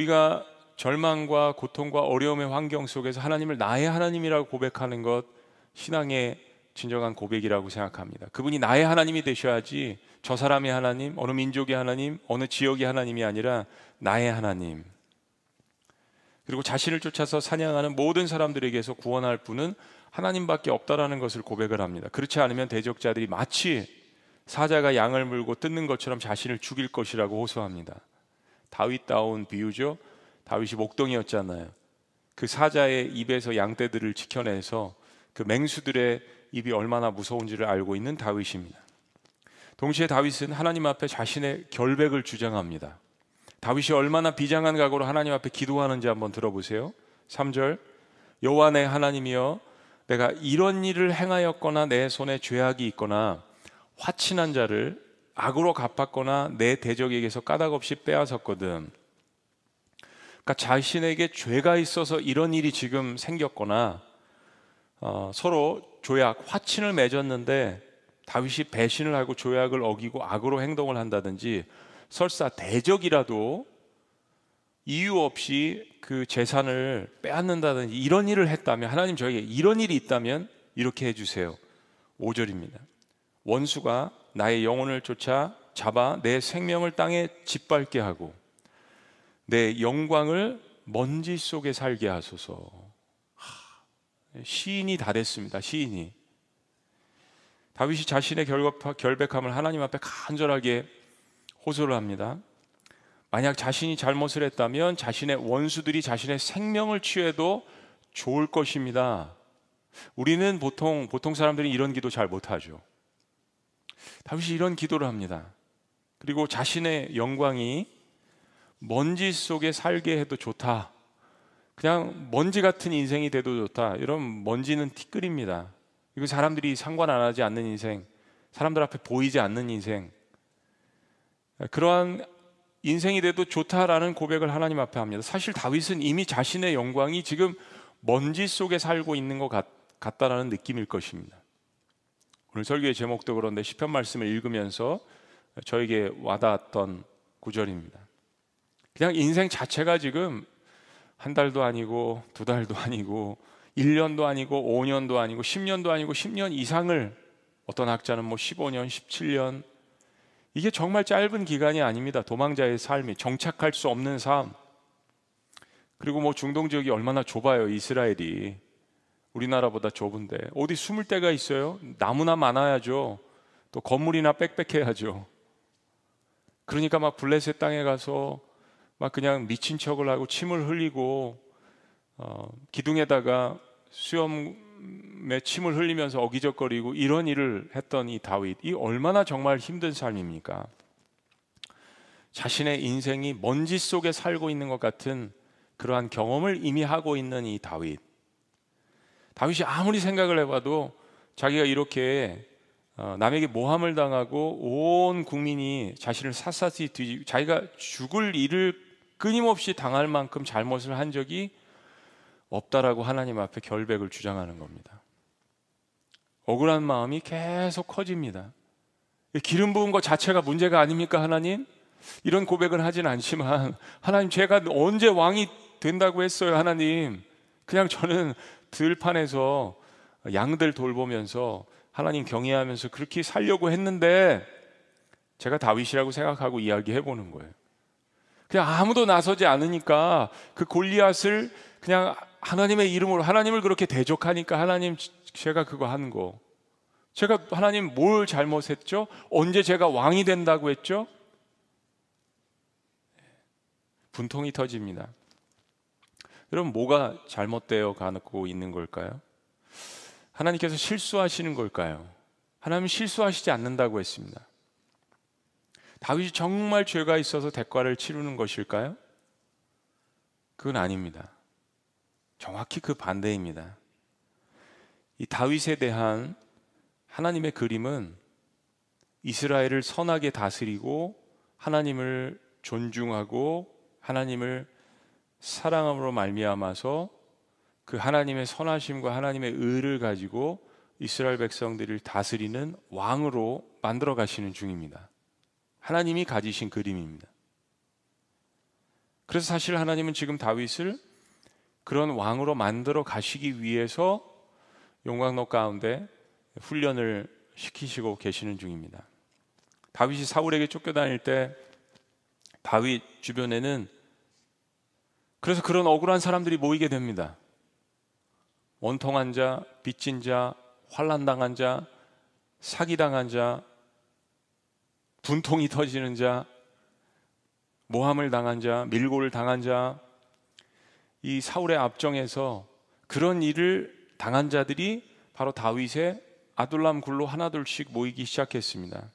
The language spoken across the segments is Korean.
우리가 절망과 고통과 어려움의 환경 속에서 하나님을 나의 하나님이라고 고백하는 것, 신앙의 진정한 고백이라고 생각합니다. 그분이 나의 하나님이 되셔야지 저 사람의 하나님, 어느 민족의 하나님, 어느 지역의 하나님이 아니라 나의 하나님. 그리고 자신을 쫓아서 사냥하는 모든 사람들에게서 구원할 분은 하나님밖에 없다라는 것을 고백을 합니다. 그렇지 않으면 대적자들이 마치 사자가 양을 물고 뜯는 것처럼 자신을 죽일 것이라고 호소합니다. 다윗다운 비유죠. 다윗이 목동이었잖아요. 그 사자의 입에서 양떼들을 지켜내서 그 맹수들의 입이 얼마나 무서운지를 알고 있는 다윗입니다. 동시에 다윗은 하나님 앞에 자신의 결백을 주장합니다. 다윗이 얼마나 비장한 각오로 하나님 앞에 기도하는지 한번 들어보세요. 3절, 여호와 내 하나님이여, 내가 이런 일을 행하였거나 내 손에 죄악이 있거나 화친한 자를 악으로 갚았거나 내 대적에게서 까닭없이 빼앗았거든. 그러니까 자신에게 죄가 있어서 이런 일이 지금 생겼거나 서로 조약, 화친을 맺었는데 다윗이 배신을 하고 조약을 어기고 악으로 행동을 한다든지, 설사 대적이라도 이유 없이 그 재산을 빼앗는다든지 이런 일을 했다면, 하나님 저에게 이런 일이 있다면 이렇게 해주세요. 5절입니다. 원수가 나의 영혼을 쫓아 잡아 내 생명을 땅에 짓밟게 하고 내 영광을 먼지 속에 살게 하소서. 시인이 다 됐습니다. 시인이. 다윗이 자신의 결백함을 하나님 앞에 간절하게 호소를 합니다. 만약 자신이 잘못을 했다면 자신의 원수들이 자신의 생명을 취해도 좋을 것입니다. 우리는 보통 사람들이 이런 기도 잘 못하죠. 다윗이 이런 기도를 합니다. 그리고 자신의 영광이 먼지 속에 살게 해도 좋다. 그냥 먼지 같은 인생이 돼도 좋다. 이런 먼지는 티끌입니다. 이거 사람들이 상관 안 하지 않는 인생, 사람들 앞에 보이지 않는 인생, 그러한 인생이 돼도 좋다라는 고백을 하나님 앞에 합니다. 사실 다윗은 이미 자신의 영광이 지금 먼지 속에 살고 있는 것 같다라는 느낌일 것입니다. 오늘 설교의 제목도 그런데 시편 말씀을 읽으면서 저에게 와닿았던 구절입니다. 그냥 인생 자체가 지금 한 달도 아니고 두 달도 아니고 1년도 아니고 5년도 아니고 10년도 아니고 10년 이상을, 어떤 학자는 15년, 17년, 이게 정말 짧은 기간이 아닙니다. 도망자의 삶이, 정착할 수 없는 삶. 그리고 중동 지역이 얼마나 좁아요. 이스라엘이 우리나라보다 좁은데 어디 숨을 데가 있어요? 나무나 많아야죠. 또 건물이나 빽빽해야죠. 그러니까 블레셋 땅에 가서 그냥 미친 척을 하고 침을 흘리고 기둥에다가 수염에 침을 흘리면서 어기적거리고 이런 일을 했던 이 다윗, 이 얼마나 정말 힘든 삶입니까? 자신의 인생이 먼지 속에 살고 있는 것 같은 그러한 경험을 이미 하고 있는 이 다윗이 아무리 생각을 해봐도 자기가 이렇게 남에게 모함을 당하고 온 국민이 자신을 샅샅이 뒤지고 자기가 죽을 일을 끊임없이 당할 만큼 잘못을 한 적이 없다라고 하나님 앞에 결백을 주장하는 겁니다. 억울한 마음이 계속 커집니다. 기름 부은 것 자체가 문제가 아닙니까, 하나님? 이런 고백은 하진 않지만, 하나님 제가 언제 왕이 된다고 했어요, 하나님? 그냥 저는 들판에서 양들 돌보면서 하나님 경외하면서 그렇게 살려고 했는데, 제가 다윗이라고 생각하고 이야기해 보는 거예요. 그냥 아무도 나서지 않으니까 그 골리앗을 그냥 하나님의 이름으로, 하나님을 그렇게 대적하니까 하나님 제가 그거 한 거, 제가 하나님 뭘 잘못했죠? 언제 제가 왕이 된다고 했죠? 분통이 터집니다. 여러분, 뭐가 잘못되어 가고 있는 걸까요? 하나님께서 실수하시는 걸까요? 하나님은 실수하시지 않는다고 했습니다. 다윗이 정말 죄가 있어서 대가를 치르는 것일까요? 그건 아닙니다. 정확히 그 반대입니다. 이 다윗에 대한 하나님의 그림은 이스라엘을 선하게 다스리고 하나님을 존중하고 하나님을 사랑함으로 말미암아서 그 하나님의 선하심과 하나님의 의를 가지고 이스라엘 백성들을 다스리는 왕으로 만들어 가시는 중입니다. 하나님이 가지신 그림입니다. 그래서 사실 하나님은 지금 다윗을 그런 왕으로 만들어 가시기 위해서 용광로 가운데 훈련을 시키시고 계시는 중입니다. 다윗이 사울에게 쫓겨다닐 때 다윗 주변에는 그래서 그런 억울한 사람들이 모이게 됩니다. 원통한 자, 빚진 자, 환난당한 자, 사기당한 자, 분통이 터지는 자, 모함을 당한 자, 밀고를 당한 자, 이 사울의 압정에서 그런 일을 당한 자들이 바로 다윗의 아둘람 굴로 하나둘씩 모이기 시작했습니다.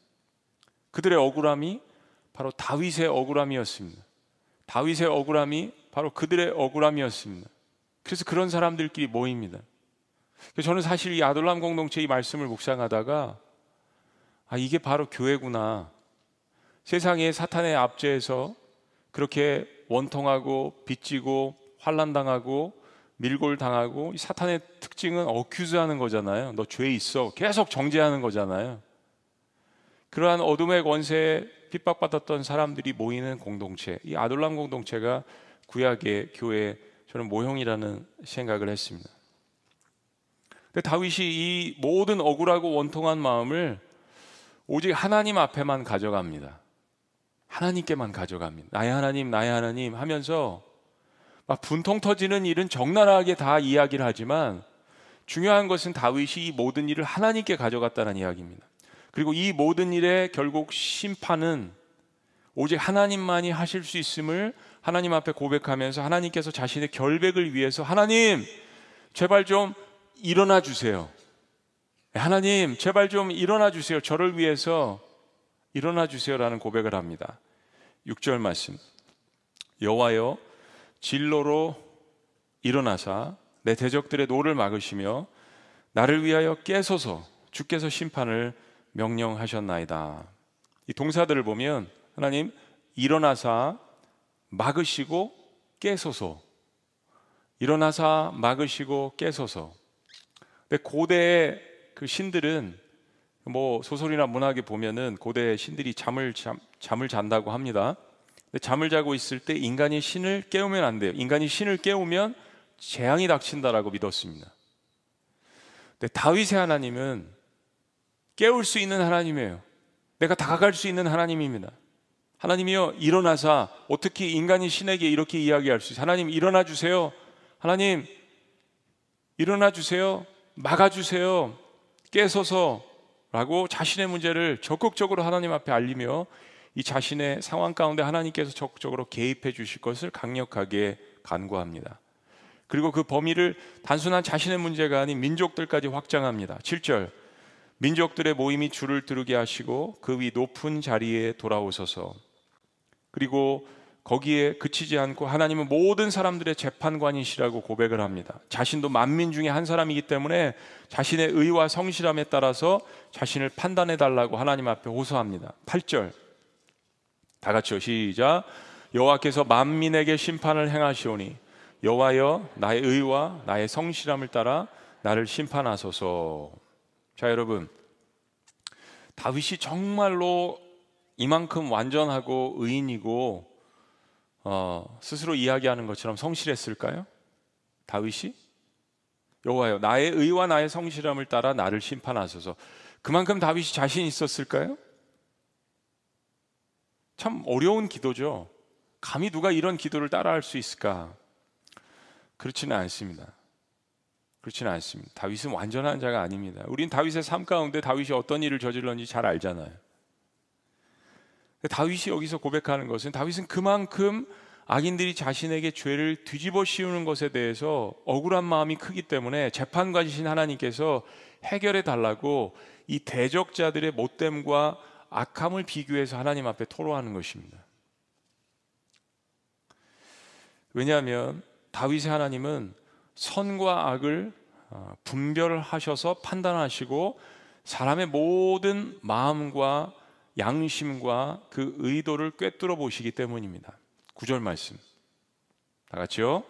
그들의 억울함이 바로 다윗의 억울함이었습니다. 다윗의 억울함이 바로 그들의 억울함이었습니다. 그래서 그런 사람들끼리 모입니다. 저는 사실 이 아둘람 공동체 이 말씀을 묵상하다가 이게 바로 교회구나. 세상의 사탄의 압제에서 그렇게 원통하고 빚지고 환난당하고 밀골당하고 이 사탄의 특징은 어큐즈하는 거잖아요. 너 죄 있어. 계속 정죄하는 거잖아요. 그러한 어둠의 권세에 핍박받았던 사람들이 모이는 공동체, 이 아둘람 공동체가 구약의 교회의 저는 모형이라는 생각을 했습니다. 근데 다윗이 이 모든 억울하고 원통한 마음을 오직 하나님 앞에만 가져갑니다. 하나님께만 가져갑니다. 나의 하나님 하면서 막 분통 터지는 일은 적나라하게 다 이야기를 하지만 중요한 것은 다윗이 이 모든 일을 하나님께 가져갔다는 이야기입니다. 그리고 이 모든 일의 결국 심판은 오직 하나님만이 하실 수 있음을 하나님 앞에 고백하면서 하나님께서 자신의 결백을 위해서 하나님 제발 좀 일어나 주세요. 하나님 제발 좀 일어나 주세요. 저를 위해서 일어나 주세요라는 고백을 합니다. 6절 말씀. 여호와여 진로로 일어나사 내 대적들의 노를 막으시며 나를 위하여 깨소서. 주께서 심판을 명령하셨나이다. 이 동사들을 보면 하나님 일어나사 막으시고 깨소서. 일어나사 막으시고 깨소서. 근데 고대의 그 신들은 뭐 소설이나 문학에 보면은 고대 신들이 잠을 잔다고 합니다. 근데 잠을 자고 있을 때 인간이 신을 깨우면 안 돼요. 인간이 신을 깨우면 재앙이 닥친다라고 믿었습니다. 근데 다윗의 하나님은 깨울 수 있는 하나님이에요. 내가 다가갈 수 있는 하나님입니다. 하나님이여 일어나사. 어떻게 인간이 신에게 이렇게 이야기할 수 있어요? 하나님 일어나 주세요. 하나님 일어나 주세요. 막아주세요. 깨소서 라고 자신의 문제를 적극적으로 하나님 앞에 알리며 이 자신의 상황 가운데 하나님께서 적극적으로 개입해 주실 것을 강력하게 간구합니다. 그리고 그 범위를 단순한 자신의 문제가 아닌 민족들까지 확장합니다. 7절. 민족들의 모임이 줄을 두르게 하시고 그 위 높은 자리에 돌아오소서. 그리고 거기에 그치지 않고 하나님은 모든 사람들의 재판관이시라고 고백을 합니다. 자신도 만민 중에 한 사람이기 때문에 자신의 의와 성실함에 따라서 자신을 판단해 달라고 하나님 앞에 호소합니다. 8절 다 같이요. 시작. 여호와께서 만민에게 심판을 행하시오니 여호와여 나의 의와 나의 성실함을 따라 나를 심판하소서. 자 여러분, 다윗이 정말로 이만큼 완전하고 의인이고 스스로 이야기하는 것처럼 성실했을까요? 다윗이? 여호와여 나의 의와 나의 성실함을 따라 나를 심판하소서. 그만큼 다윗이 자신 있었을까요? 참 어려운 기도죠. 감히 누가 이런 기도를 따라할 수 있을까? 그렇지는 않습니다. 그렇지는 않습니다. 다윗은 완전한 자가 아닙니다. 우린 다윗의 삶 가운데 다윗이 어떤 일을 저질렀는지 잘 알잖아요. 다윗이 여기서 고백하는 것은 다윗은 그만큼 악인들이 자신에게 죄를 뒤집어 씌우는 것에 대해서 억울한 마음이 크기 때문에 재판관이신 하나님께서 해결해 달라고 이 대적자들의 못됨과 악함을 비교해서 하나님 앞에 토로하는 것입니다. 왜냐하면 다윗의 하나님은 선과 악을 분별하셔서 판단하시고 사람의 모든 마음과 양심과 그 의도를 꿰뚫어 보시기 때문입니다. 9절 말씀 다 같이요.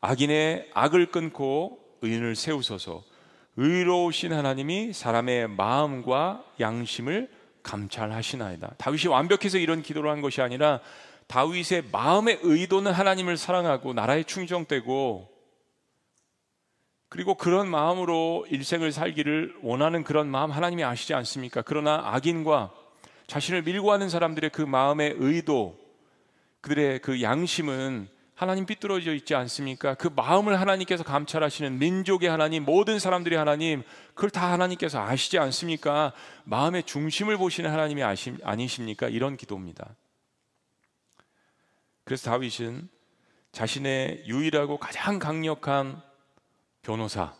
악인의 악을 끊고 의인을 세우소서. 의로우신 하나님이 사람의 마음과 양심을 감찰하시나이다. 다윗이 완벽해서 이런 기도를 한 것이 아니라 다윗의 마음의 의도는 하나님을 사랑하고 나라에 충성되고, 그리고 그런 마음으로 일생을 살기를 원하는 그런 마음 하나님이 아시지 않습니까? 그러나 악인과 자신을 밀고 하는 사람들의 그 마음의 의도, 그들의 그 양심은 하나님 삐뚤어져 있지 않습니까? 그 마음을 하나님께서 감찰하시는 민족의 하나님, 모든 사람들의 하나님, 그걸 다 하나님께서 아시지 않습니까? 마음의 중심을 보시는 하나님이 아니십니까? 이런 기도입니다. 그래서 다윗은 자신의 유일하고 가장 강력한 변호사,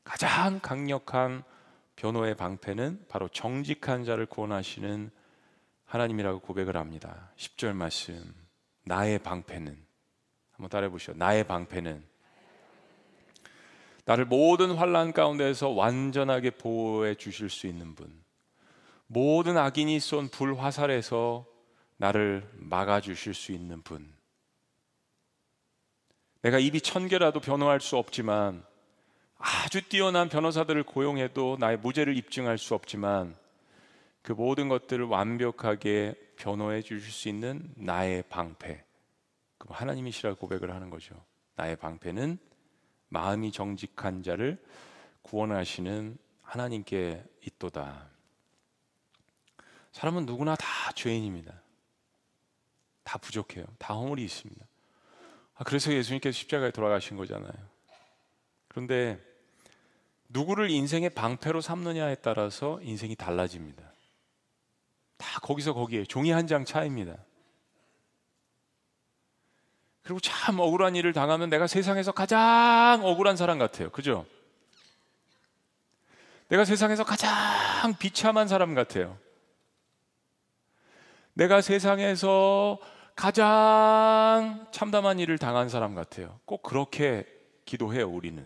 가장 강력한 변호의 방패는 바로 정직한 자를 구원하시는 하나님이라고 고백을 합니다. 10절 말씀, 나의 방패는, 한번 따라해 보시죠. 나의 방패는 나를 모든 환난 가운데서 완전하게 보호해 주실 수 있는 분, 모든 악인이 쏜 불화살에서 나를 막아 주실 수 있는 분. 내가 입이 1000개라도 변호할 수 없지만, 아주 뛰어난 변호사들을 고용해도 나의 무죄를 입증할 수 없지만, 그 모든 것들을 완벽하게 변호해 주실 수 있는 나의 방패, 그 하나님이시라고 고백을 하는 거죠. 나의 방패는 마음이 정직한 자를 구원하시는 하나님께 있도다. 사람은 누구나 다 죄인입니다. 다 부족해요. 다 허물이 있습니다. 그래서 예수님께서 십자가에 돌아가신 거잖아요. 그런데 누구를 인생의 방패로 삼느냐에 따라서 인생이 달라집니다. 다 거기서 거기에 종이 한 장 차이입니다. 그리고 참 억울한 일을 당하면 내가 세상에서 가장 억울한 사람 같아요. 그죠? 내가 세상에서 가장 비참한 사람 같아요. 내가 세상에서 가장 참담한 일을 당한 사람 같아요. 꼭 그렇게 기도해요, 우리는.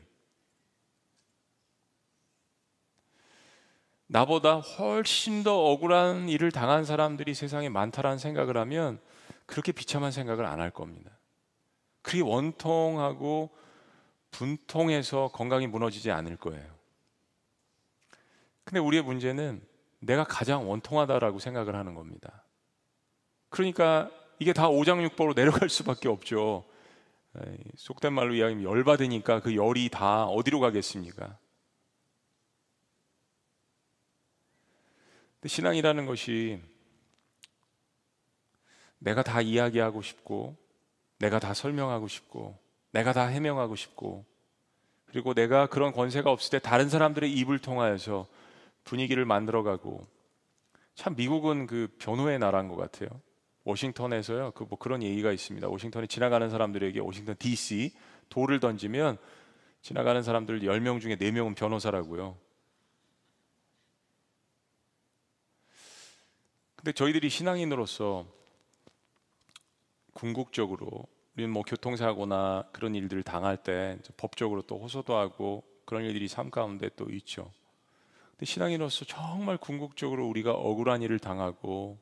나보다 훨씬 더 억울한 일을 당한 사람들이 세상에 많다라는 생각을 하면 그렇게 비참한 생각을 안 할 겁니다. 그게 원통하고 분통해서 건강이 무너지지 않을 거예요. 근데 우리의 문제는 내가 가장 원통하다라고 생각을 하는 겁니다. 그러니까 이게 다 오장육부로 내려갈 수밖에 없죠. 속된 말로 이야기하면 열받으니까 그 열이 다 어디로 가겠습니까? 근데 신앙이라는 것이 내가 다 이야기하고 싶고, 내가 다 설명하고 싶고, 내가 다 해명하고 싶고, 그리고 내가 그런 권세가 없을 때 다른 사람들의 입을 통하여서 분위기를 만들어가고, 참 미국은 그 변호의 나라인 것 같아요. 워싱턴에서요, 그 뭐 그런 얘기가 있습니다. 워싱턴에 지나가는 사람들에게 워싱턴 DC 돌을 던지면 지나가는 사람들 10명 중에 4명은 변호사라고요. 근데 저희들이 신앙인으로서 궁극적으로 우리는 뭐 교통사고나 그런 일들을 당할 때 법적으로 또 호소도 하고 그런 일들이 삶 가운데 또 있죠. 근데 신앙인으로서 정말 궁극적으로 우리가 억울한 일을 당하고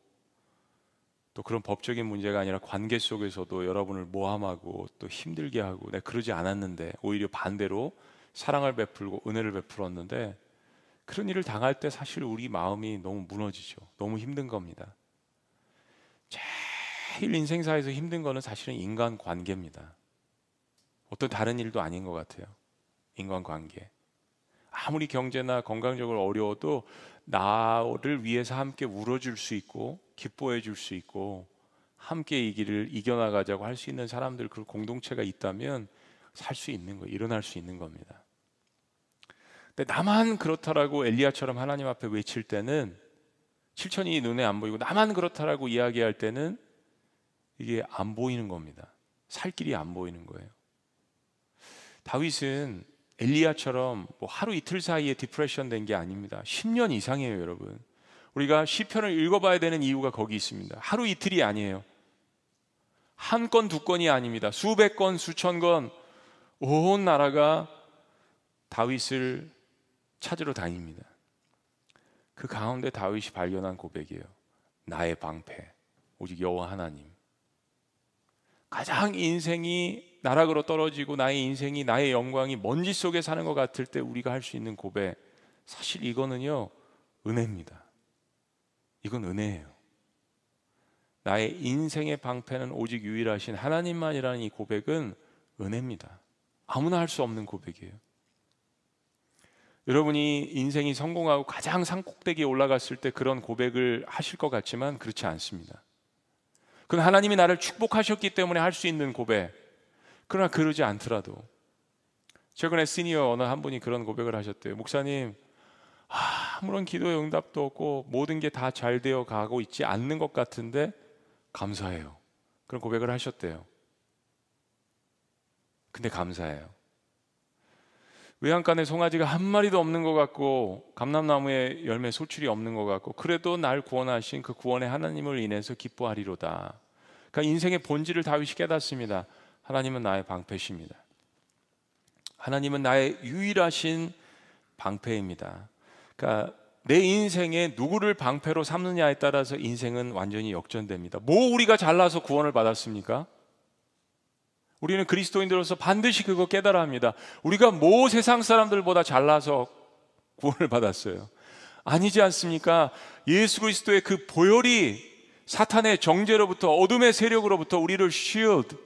또 그런 법적인 문제가 아니라 관계 속에서도 여러분을 모함하고 또 힘들게 하고, 내가 그러지 않았는데 오히려 반대로 사랑을 베풀고 은혜를 베풀었는데, 그런 일을 당할 때 사실 우리 마음이 너무 무너지죠. 너무 힘든 겁니다. 제일 인생사에서 힘든 거는 사실은 인간관계입니다. 어떤 다른 일도 아닌 것 같아요. 인간관계. 아무리 경제나 건강적으로 어려워도 나를 위해서 함께 울어줄 수 있고 기뻐해 줄 수 있고 함께 이 길을 이겨나가자고 할 수 있는 사람들, 그 공동체가 있다면 살 수 있는 거예요. 일어날 수 있는 겁니다. 근데 나만 그렇다라고 엘리야처럼 하나님 앞에 외칠 때는, 7천이 눈에 안 보이고 나만 그렇다라고 이야기할 때는 이게 안 보이는 겁니다. 살 길이 안 보이는 거예요. 다윗은 엘리야처럼 뭐 하루 이틀 사이에 디프레션 된 게 아닙니다. 10년 이상이에요, 여러분. 우리가 시편을 읽어봐야 되는 이유가 거기 있습니다. 하루 이틀이 아니에요. 한 건, 두 건이 아닙니다. 수백 건, 수천 건, 온 나라가 다윗을 찾으러 다닙니다. 그 가운데 다윗이 발견한 고백이에요. 나의 방패, 오직 여호와 하나님. 가장 인생이 나락으로 떨어지고 나의 인생이, 나의 영광이 먼지 속에 사는 것 같을 때 우리가 할 수 있는 고백, 사실 이거는요 은혜입니다. 이건 은혜예요. 나의 인생의 방패는 오직 유일하신 하나님만이라는 이 고백은 은혜입니다. 아무나 할 수 없는 고백이에요. 여러분이 인생이 성공하고 가장 산꼭대기에 올라갔을 때 그런 고백을 하실 것 같지만 그렇지 않습니다. 그건 하나님이 나를 축복하셨기 때문에 할 수 있는 고백. 그러나 그러지 않더라도, 최근에 시니어 어느 한 분이 그런 고백을 하셨대요. 목사님, 아무런 기도의 응답도 없고 모든 게 다 잘 되어 가고 있지 않는 것 같은데 감사해요. 그런 고백을 하셨대요. 근데 감사해요. 외양간에 송아지가 한 마리도 없는 것 같고 감람나무에 열매 소출이 없는 것 같고, 그래도 날 구원하신 그 구원의 하나님을 인해서 기뻐하리로다. 그러니까 인생의 본질을 다윗이 깨닫습니다. 하나님은 나의 방패십니다. 하나님은 나의 유일하신 방패입니다. 그러니까 내 인생에 누구를 방패로 삼느냐에 따라서 인생은 완전히 역전됩니다. 뭐 우리가 잘나서 구원을 받았습니까? 우리는 그리스도인들로서 반드시 그거 깨달아야 합니다. 우리가 뭐 세상 사람들보다 잘나서 구원을 받았어요? 아니지 않습니까? 예수 그리스도의 그 보혈이 사탄의 정죄로부터, 어둠의 세력으로부터 우리를 shield,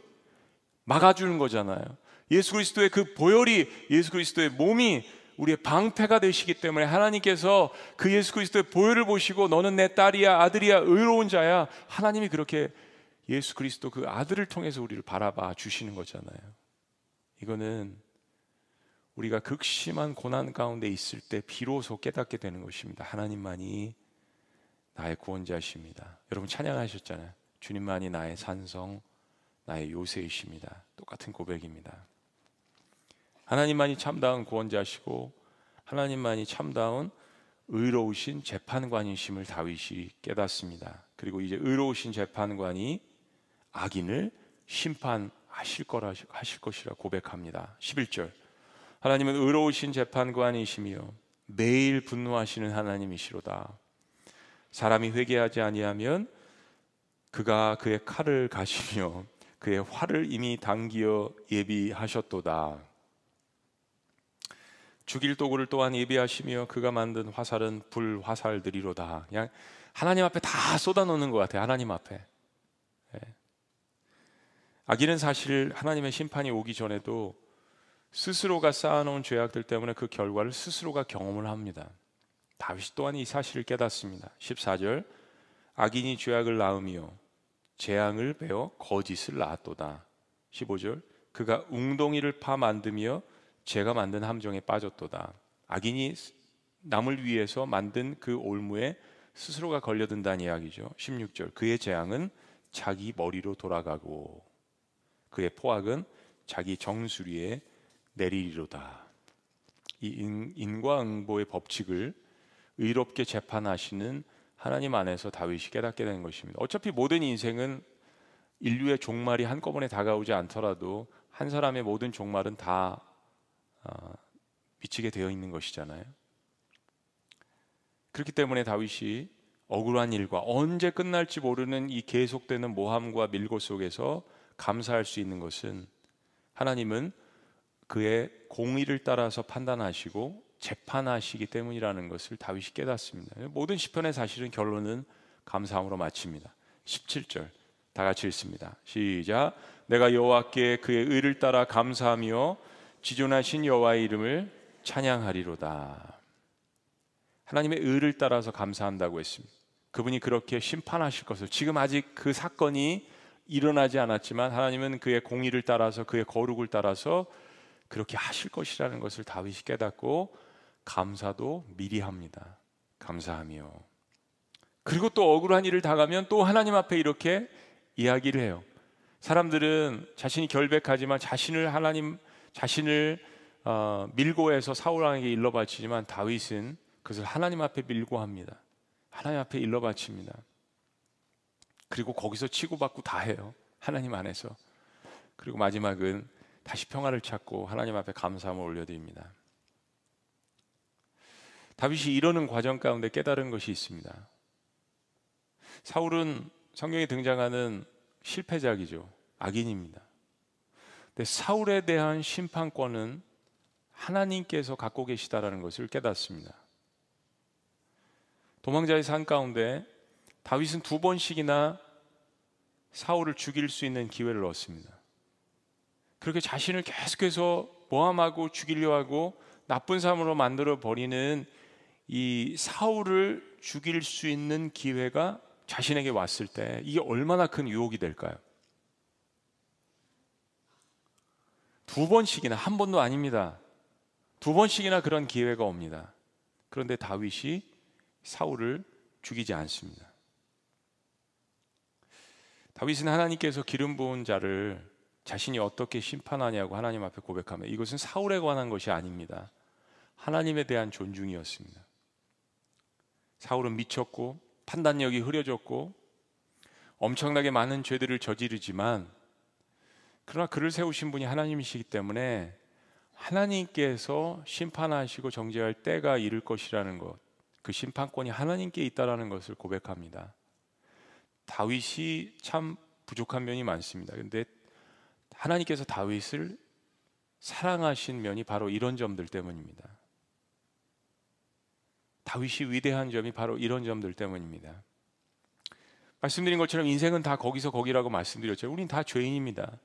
막아주는 거잖아요. 예수 그리스도의 그 보혈이, 예수 그리스도의 몸이 우리의 방패가 되시기 때문에 하나님께서 그 예수 그리스도의 보혈을 보시고 너는 내 딸이야, 아들이야, 의로운 자야, 하나님이 그렇게 예수 그리스도 그 아들을 통해서 우리를 바라봐 주시는 거잖아요. 이거는 우리가 극심한 고난 가운데 있을 때 비로소 깨닫게 되는 것입니다. 하나님만이 나의 구원자십니다. 여러분 찬양하셨잖아요. 주님만이 나의 산성, 나의 요새이십니다. 똑같은 고백입니다. 하나님만이 참다운 구원자시고 하나님만이 참다운 의로우신 재판관이심을 다윗이 깨닫습니다. 그리고 이제 의로우신 재판관이 악인을 심판하실 것이라 고백합니다. 11절, 하나님은 의로우신 재판관이시며 매일 분노하시는 하나님이시로다. 사람이 회개하지 아니하면 그가 그의 칼을 가시며 그의 활을 이미 당기어 예비하셨도다. 죽일 도구를 또한 예비하시며 그가 만든 화살은 불화살들이로다. 그냥 하나님 앞에 다 쏟아놓는 것 같아요. 하나님 앞에. 악인은 사실 하나님의 심판이 오기 전에도 스스로가 쌓아놓은 죄악들 때문에 그 결과를 스스로가 경험을 합니다. 다윗 또한 이 사실을 깨닫습니다. 14절, 악인이 죄악을 낳으며 재앙을 베어 거짓을 낳았도다. 15절, 그가 웅덩이를 파 만드며 죄가 만든 함정에 빠졌도다. 악인이 남을 위해서 만든 그 올무에 스스로가 걸려든다는 이야기죠. 16절, 그의 재앙은 자기 머리로 돌아가고 그의 포악은 자기 정수리에 내리리로다. 이 인과응보의 법칙을 의롭게 재판하시는 하나님 안에서 다윗이 깨닫게 된 것입니다. 어차피 모든 인생은 인류의 종말이 한꺼번에 다가오지 않더라도 한 사람의 모든 종말은 다 미치게 되어 있는 것이잖아요. 그렇기 때문에 다윗이 억울한 일과 언제 끝날지 모르는 이 계속되는 모함과 밀고 속에서 감사할 수 있는 것은 하나님은 그의 공의를 따라서 판단하시고 재판하시기 때문이라는 것을 다윗이 깨닫습니다. 모든 시편의 사실은 결론은 감사함으로 마칩니다. 17절 다 같이 읽습니다. 시작. 내가 여호와께 그의 의를 따라 감사하며 지존하신 여호와의 이름을 찬양하리로다. 하나님의 의를 따라서 감사한다고 했습니다. 그분이 그렇게 심판하실 것을, 지금 아직 그 사건이 일어나지 않았지만 하나님은 그의 공의를 따라서, 그의 거룩을 따라서 그렇게 하실 것이라는 것을 다윗이 깨닫고 감사도 미리 합니다. 감사하며. 그리고 또 억울한 일을 당하면 또 하나님 앞에 이렇게 이야기를 해요. 사람들은 자신이 결백하지만 자신을 밀고 해서 사울왕에게 일러 바치지만 다윗은 그것을 하나님 앞에 밀고 합니다. 하나님 앞에 일러 바칩니다. 그리고 거기서 치고받고 다 해요. 하나님 안에서. 그리고 마지막은 다시 평화를 찾고 하나님 앞에 감사함을 올려드립니다. 다윗이 이러는 과정 가운데 깨달은 것이 있습니다. 사울은 성경에 등장하는 실패작이죠. 악인입니다. 근데 사울에 대한 심판권은 하나님께서 갖고 계시다라는 것을 깨닫습니다. 도망자의 산 가운데 다윗은 2번씩이나 사울을 죽일 수 있는 기회를 얻습니다. 그렇게 자신을 계속해서 모함하고 죽이려 하고 나쁜 사람으로 만들어 버리는 이 사울을 죽일 수 있는 기회가 자신에게 왔을 때 이게 얼마나 큰 유혹이 될까요? 두 번씩이나, 한 번도 아닙니다. 두 번씩이나 그런 기회가 옵니다. 그런데 다윗이 사울을 죽이지 않습니다. 다윗은 하나님께서 기름 부은 자를 자신이 어떻게 심판하냐고 하나님 앞에 고백하며 이것은 사울에 관한 것이 아닙니다. 하나님에 대한 존중이었습니다. 사울은 미쳤고 판단력이 흐려졌고 엄청나게 많은 죄들을 저지르지만 그러나 그를 세우신 분이 하나님이시기 때문에 하나님께서 심판하시고 정죄할 때가 이를 것이라는 것, 그 심판권이 하나님께 있다라는 것을 고백합니다. 다윗이 참 부족한 면이 많습니다. 그런데 하나님께서 다윗을 사랑하신 면이 바로 이런 점들 때문입니다. 다윗이 위대한 점이 바로 이런 점들 때문입니다. 말씀드린 것처럼 인생은 다 거기서 거기라고 말씀드렸죠. 우린 다 죄인입니다.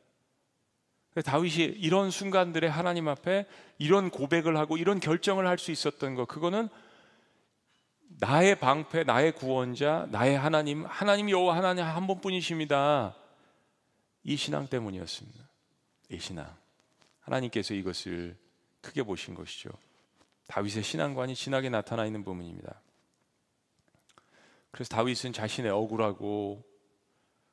다윗이 이런 순간들에 하나님 앞에 이런 고백을 하고 이런 결정을 할 수 있었던 것, 그거는 나의 방패, 나의 구원자, 나의 하나님, 하나님 여호와 하나님 한 분뿐이십니다. 이 신앙 때문이었습니다. 이 신앙, 하나님께서 이것을 크게 보신 것이죠. 다윗의 신앙관이 진하게 나타나 있는 부분입니다. 그래서 다윗은 자신의 억울하고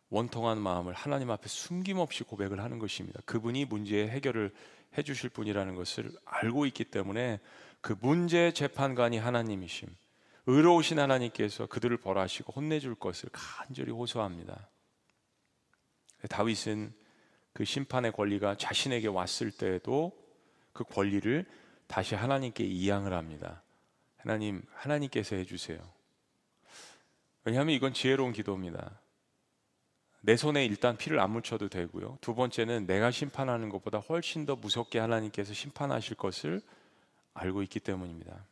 원통한 마음을 하나님 앞에 숨김없이 고백을 하는 것입니다. 그분이 문제의 해결을 해주실 분이라는 것을 알고 있기 때문에 그 문제의 재판관이 하나님이심, 의로우신 하나님께서 그들을 벌하시고 혼내줄 것을 간절히 호소합니다. 다윗은 그 심판의 권리가 자신에게 왔을 때에도 그 권리를 다시 하나님께 이양을 합니다. 하나님, 하나님께서 해주세요. 왜냐하면 이건 지혜로운 기도입니다. 내 손에 일단 피를 안 묻혀도 되고요. 두 번째는 내가 심판하는 것보다 훨씬 더 무섭게 하나님께서 심판하실 것을 알고 있기 때문입니다.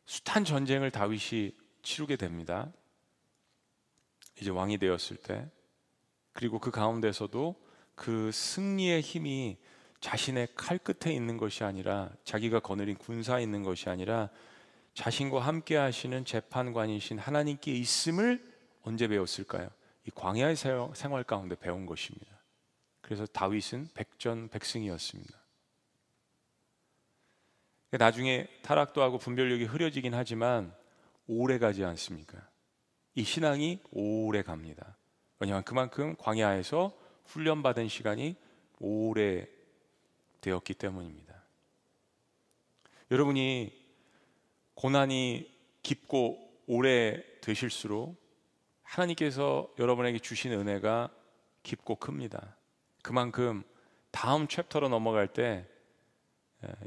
숱한 전쟁을 다윗이 치르게 됩니다. 이제 왕이 되었을 때, 그리고 그 가운데서도 그 승리의 힘이 자신의 칼 끝에 있는 것이 아니라, 자기가 거느린 군사에 있는 것이 아니라 자신과 함께 하시는 재판관이신 하나님께 있음을 언제 배웠을까요? 이 광야의 생활 가운데 배운 것입니다. 그래서 다윗은 백전백승이었습니다. 나중에 타락도 하고 분별력이 흐려지긴 하지만 오래 가지 않습니까? 이 신앙이 오래 갑니다. 왜냐하면 그만큼 광야에서 훈련받은 시간이 오래 되었기 때문입니다. 여러분이 고난이 깊고 오래 되실수록 하나님께서 여러분에게 주신 은혜가 깊고 큽니다. 그만큼 다음 챕터로 넘어갈 때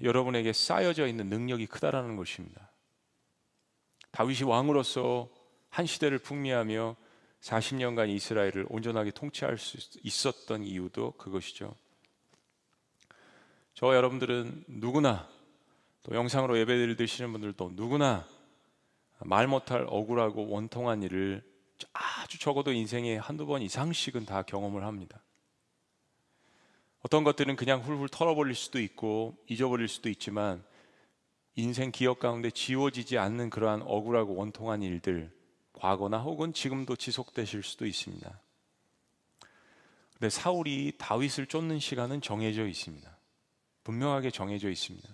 여러분에게 쌓여져 있는 능력이 크다라는 것입니다. 다윗이 왕으로서 한 시대를 풍미하며 40년간 이스라엘을 온전하게 통치할 수 있었던 이유도 그것이죠. 저와 여러분들은 누구나, 또 영상으로 예배를 드시는 분들도 누구나 말 못할 억울하고 원통한 일을 아주 적어도 인생에 한두 번 이상씩은 다 경험을 합니다. 어떤 것들은 그냥 훌훌 털어버릴 수도 있고 잊어버릴 수도 있지만 인생 기억 가운데 지워지지 않는 그러한 억울하고 원통한 일들, 과거나 혹은 지금도 지속되실 수도 있습니다. 근데 사울이 다윗을 쫓는 시간은 정해져 있습니다. 분명하게 정해져 있습니다.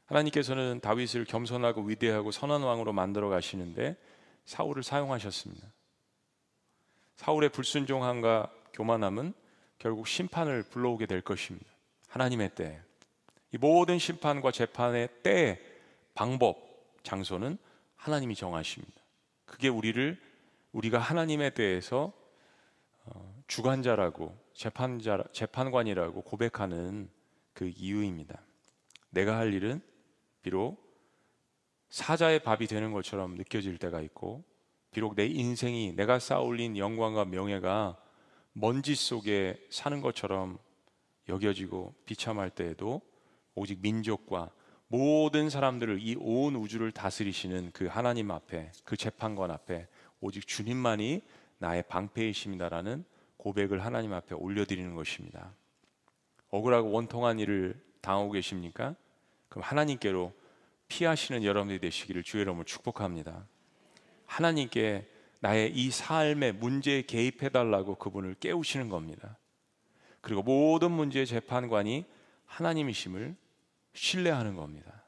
하나님께서는 다윗을 겸손하고 위대하고 선한 왕으로 만들어 가시는데 사울을 사용하셨습니다. 사울의 불순종함과 교만함은 결국 심판을 불러오게 될 것입니다. 하나님의 때, 이 모든 심판과 재판의 때, 방법, 장소는 하나님이 정하십니다. 그게 우리가 하나님에 대해서 주관자라고, 재판관이라고 고백하는 그 이유입니다. 내가 할 일은 비록 사자의 밥이 되는 것처럼 느껴질 때가 있고, 비록 내 인생이, 내가 쌓아올린 영광과 명예가 먼지 속에 사는 것처럼 여겨지고 비참할 때에도 오직 민족과 모든 사람들을, 이 온 우주를 다스리시는 그 하나님 앞에, 그 재판관 앞에 오직 주님만이 나의 방패이십니다라는 고백을 하나님 앞에 올려드리는 것입니다. 억울하고 원통한 일을 당하고 계십니까? 그럼 하나님께로 피하시는 여러분들이 되시기를 주의 이름으로 축복합니다. 하나님께 나의 이 삶의 문제에 개입해달라고 그분을 깨우시는 겁니다. 그리고 모든 문제의 재판관이 하나님이심을 신뢰하는 겁니다.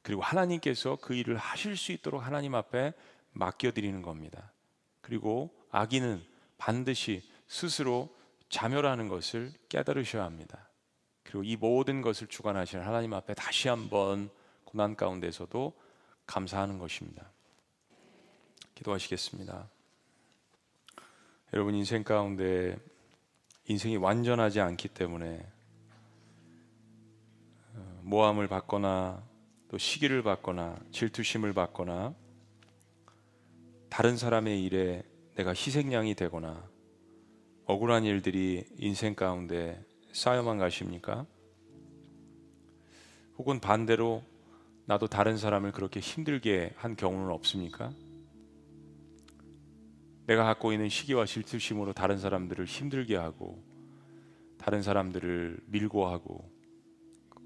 그리고 하나님께서 그 일을 하실 수 있도록 하나님 앞에 맡겨드리는 겁니다. 그리고 악인은 반드시 스스로 자멸하는 것을 깨달으셔야 합니다. 그리고 이 모든 것을 주관하시는 하나님 앞에 다시 한번 고난 가운데서도 감사하는 것입니다. 기도하시겠습니다. 여러분, 인생 가운데 인생이 완전하지 않기 때문에 모함을 받거나 또 시기를 받거나 질투심을 받거나 다른 사람의 일에 내가 희생양이 되거나 억울한 일들이 인생 가운데 쌓여만 가십니까? 혹은 반대로 나도 다른 사람을 그렇게 힘들게 한 경우는 없습니까? 내가 갖고 있는 시기와 질투심으로 다른 사람들을 힘들게 하고 다른 사람들을 밀고 하고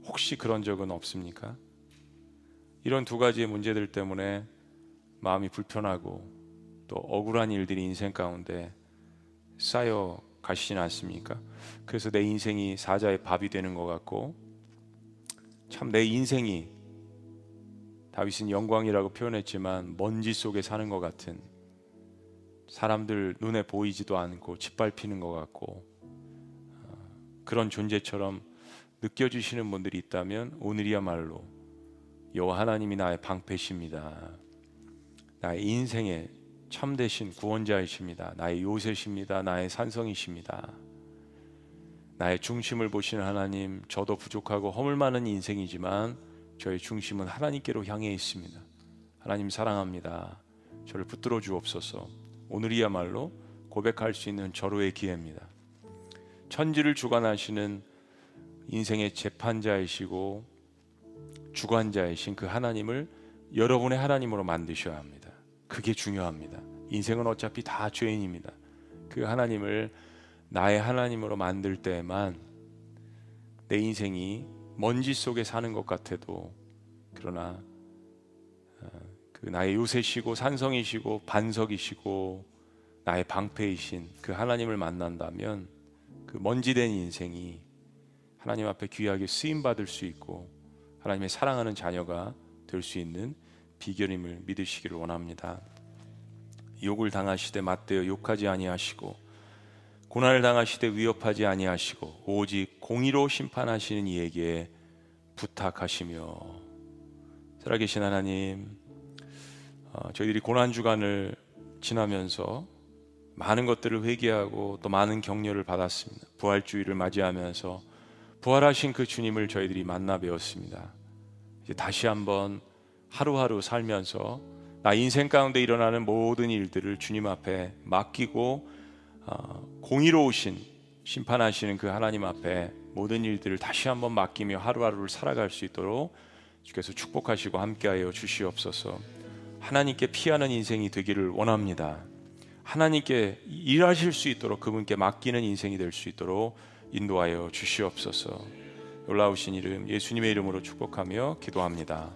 혹시 그런 적은 없습니까? 이런 두 가지의 문제들 때문에 마음이 불편하고 또 억울한 일들이 인생 가운데 쌓여 가시진 않습니까? 그래서 내 인생이 사자의 밥이 되는 것 같고 참 내 인생이 다윗은 영광이라고 표현했지만 먼지 속에 사는 것 같은, 사람들 눈에 보이지도 않고 짓밟히는 것 같고 그런 존재처럼 느껴지시는 분들이 있다면 오늘이야말로 여호와 하나님이 나의 방패십니다. 나의 인생의 참되신 구원자이십니다. 나의 요새십니다. 나의 산성이십니다. 나의 중심을 보시는 하나님, 저도 부족하고 허물 많은 인생이지만 저의 중심은 하나님께로 향해 있습니다. 하나님 사랑합니다. 저를 붙들어 주옵소서. 오늘이야말로 고백할 수 있는 절호의 기회입니다. 천지를 주관하시는 인생의 재판자이시고 주관자이신 그 하나님을 여러분의 하나님으로 만드셔야 합니다. 그게 중요합니다. 인생은 어차피 다 죄인입니다. 그 하나님을 나의 하나님으로 만들 때만 내 인생이 먼지 속에 사는 것 같아도, 그러나 그 나의 요새시고 산성이시고 반석이시고 나의 방패이신 그 하나님을 만난다면 그 먼지된 인생이 하나님 앞에 귀하게 쓰임받을 수 있고 하나님의 사랑하는 자녀가 될 수 있는 비결임을 믿으시기를 원합니다. 욕을 당하시되 맞대어 욕하지 아니하시고 고난을 당하시되 위협하지 아니하시고 오직 공의로 심판하시는 이에게 부탁하시며. 살아계신 하나님, 저희들이 고난주간을 지나면서 많은 것들을 회개하고 또 많은 격려를 받았습니다. 부활주의를 맞이하면서 부활하신 그 주님을 저희들이 만나 배웠습니다. 이제 다시 한번 하루하루 살면서 나 인생 가운데 일어나는 모든 일들을 주님 앞에 맡기고 공의로우신 심판하시는 그 하나님 앞에 모든 일들을 다시 한번 맡기며 하루하루를 살아갈 수 있도록 주께서 축복하시고 함께하여 주시옵소서. 하나님께 피하는 인생이 되기를 원합니다. 하나님께 일하실 수 있도록 그분께 맡기는 인생이 될 수 있도록 인도하여 주시옵소서. 놀라우신 이름 예수님의 이름으로 축복하며 기도합니다.